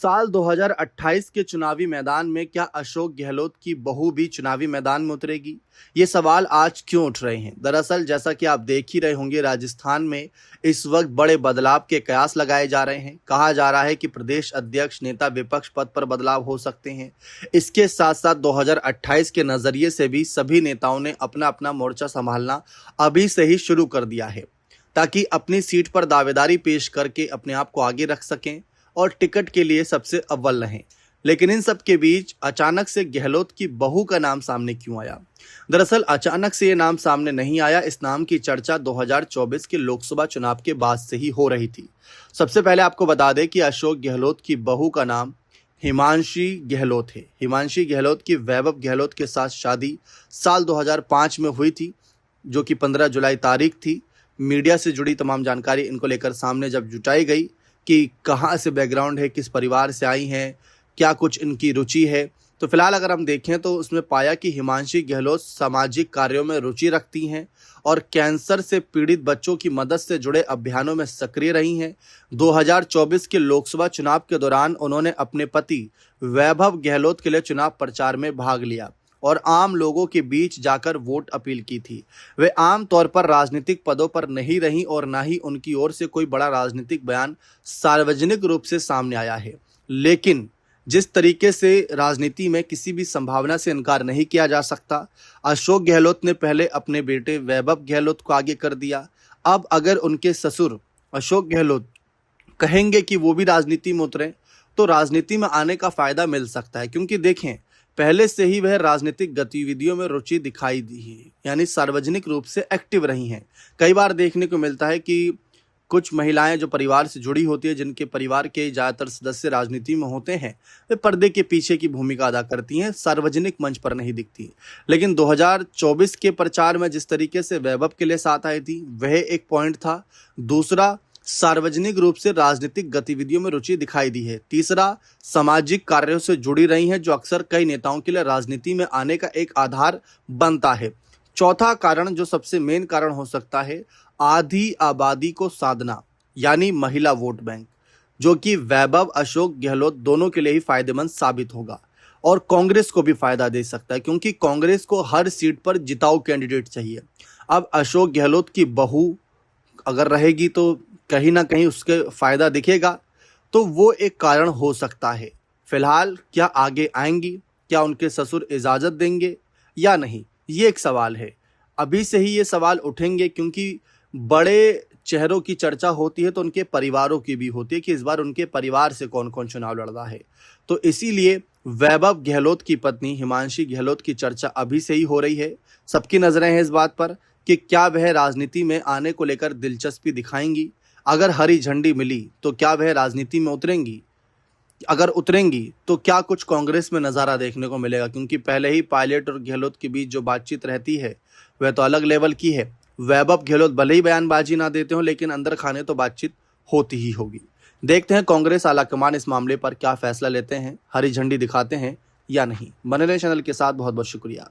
साल 2028 के चुनावी मैदान में क्या अशोक गहलोत की बहू भी चुनावी मैदान में उतरेगी? ये सवाल आज क्यों उठ रहे हैं? दरअसल जैसा कि आप देख ही रहे होंगे, राजस्थान में इस वक्त बड़े बदलाव के कयास लगाए जा रहे हैं। कहा जा रहा है कि प्रदेश अध्यक्ष, नेता विपक्ष पद पर बदलाव हो सकते हैं। इसके साथ साथ 2028 के नजरिए से भी सभी नेताओं ने अपना अपना मोर्चा संभालना अभी से ही शुरू कर दिया है, ताकि अपनी सीट पर दावेदारी पेश करके अपने आप को आगे रख सकें और टिकट के लिए सबसे अव्वल रहें। लेकिन इन सब के बीच अचानक से गहलोत की बहू का नाम सामने क्यों आया? दरअसल अचानक से ये नाम सामने नहीं आया। इस नाम की चर्चा 2024 के लोकसभा चुनाव के बाद से ही हो रही थी। सबसे पहले आपको बता दें कि अशोक गहलोत की बहू का नाम हिमांशी गहलोत है। हिमांशी गहलोत की वैभव गहलोत के साथ शादी साल 2005 में हुई थी, जो कि 15 जुलाई तारीख थी। मीडिया से जुड़ी तमाम जानकारी इनको लेकर सामने जब जुटाई गई कि कहाँ से बैकग्राउंड है, किस परिवार से आई हैं, क्या कुछ इनकी रुचि है, तो फिलहाल अगर हम देखें तो उसमें पाया कि हिमांशी गहलोत सामाजिक कार्यों में रुचि रखती हैं और कैंसर से पीड़ित बच्चों की मदद से जुड़े अभियानों में सक्रिय रही हैं। 2024 के लोकसभा चुनाव के दौरान उन्होंने अपने पति वैभव गहलोत के लिए चुनाव प्रचार में भाग लिया और आम लोगों के बीच जाकर वोट अपील की थी। वे आम तौर पर राजनीतिक पदों पर नहीं रहीं और ना ही उनकी ओर से कोई बड़ा राजनीतिक बयान सार्वजनिक रूप से सामने आया है। लेकिन जिस तरीके से राजनीति में किसी भी संभावना से इनकार नहीं किया जा सकता, अशोक गहलोत ने पहले अपने बेटे वैभव गहलोत को आगे कर दिया। अब अगर उनके ससुर अशोक गहलोत कहेंगे कि वो भी राजनीति में उतरे, तो राजनीति में आने का फायदा मिल सकता है, क्योंकि देखें पहले से ही वह राजनीतिक गतिविधियों में रुचि दिखाई दी है, यानी सार्वजनिक रूप से एक्टिव रही हैं। कई बार देखने को मिलता है कि कुछ महिलाएं जो परिवार से जुड़ी होती है, जिनके परिवार के ज़्यादातर सदस्य राजनीति में होते हैं, वे पर्दे के पीछे की भूमिका अदा करती हैं, सार्वजनिक मंच पर नहीं दिखती। लेकिन 2024 के प्रचार में जिस तरीके से वैभव के लिए साथ आई थी, वह एक पॉइंट था। दूसरा, सार्वजनिक रूप से राजनीतिक गतिविधियों में रुचि दिखाई दी है। तीसरा, सामाजिक कार्यों से जुड़ी रही हैं, जो अक्सर कई नेताओं के लिए राजनीति में आने का एक आधार बनता है। चौथा कारण, जो सबसे मेन कारण हो सकता है, आधी आबादी को साधना, यानी महिला वोट बैंक, जो कि वैभव, अशोक गहलोत दोनों के लिए ही फायदेमंद साबित होगा और कांग्रेस को भी फायदा दे सकता है, क्योंकि कांग्रेस को हर सीट पर जिताऊ कैंडिडेट चाहिए। अब अशोक गहलोत की बहू अगर रहेगी तो कहीं ना कहीं उसके फायदा दिखेगा, तो वो एक कारण हो सकता है। फिलहाल क्या आगे आएंगी, क्या उनके ससुर इजाजत देंगे या नहीं, ये एक सवाल है। अभी से ही ये सवाल उठेंगे, क्योंकि बड़े चेहरों की चर्चा होती है तो उनके परिवारों की भी होती है कि इस बार उनके परिवार से कौन कौन चुनाव लड़ रहा है। तो इसीलिए वैभव गहलोत की पत्नी हिमांशी गहलोत की चर्चा अभी से ही हो रही है। सबकी नजरें हैं इस बात पर कि क्या वह राजनीति में आने को लेकर दिलचस्पी दिखाएंगी। अगर हरी झंडी मिली तो क्या वह राजनीति में उतरेंगी? अगर उतरेंगी तो क्या कुछ कांग्रेस में नज़ारा देखने को मिलेगा? क्योंकि पहले ही पायलट और गहलोत के बीच जो बातचीत रहती है वह तो अलग लेवल की है। वैभव गहलोत भले ही बयानबाजी ना देते हो, लेकिन अंदर खाने तो बातचीत होती ही होगी। देखते हैं कांग्रेस आलाकमान इस मामले पर क्या फैसला लेते हैं, हरी झंडी दिखाते हैं या नहीं। बने रहे चैनल के साथ। बहुत बहुत शुक्रिया।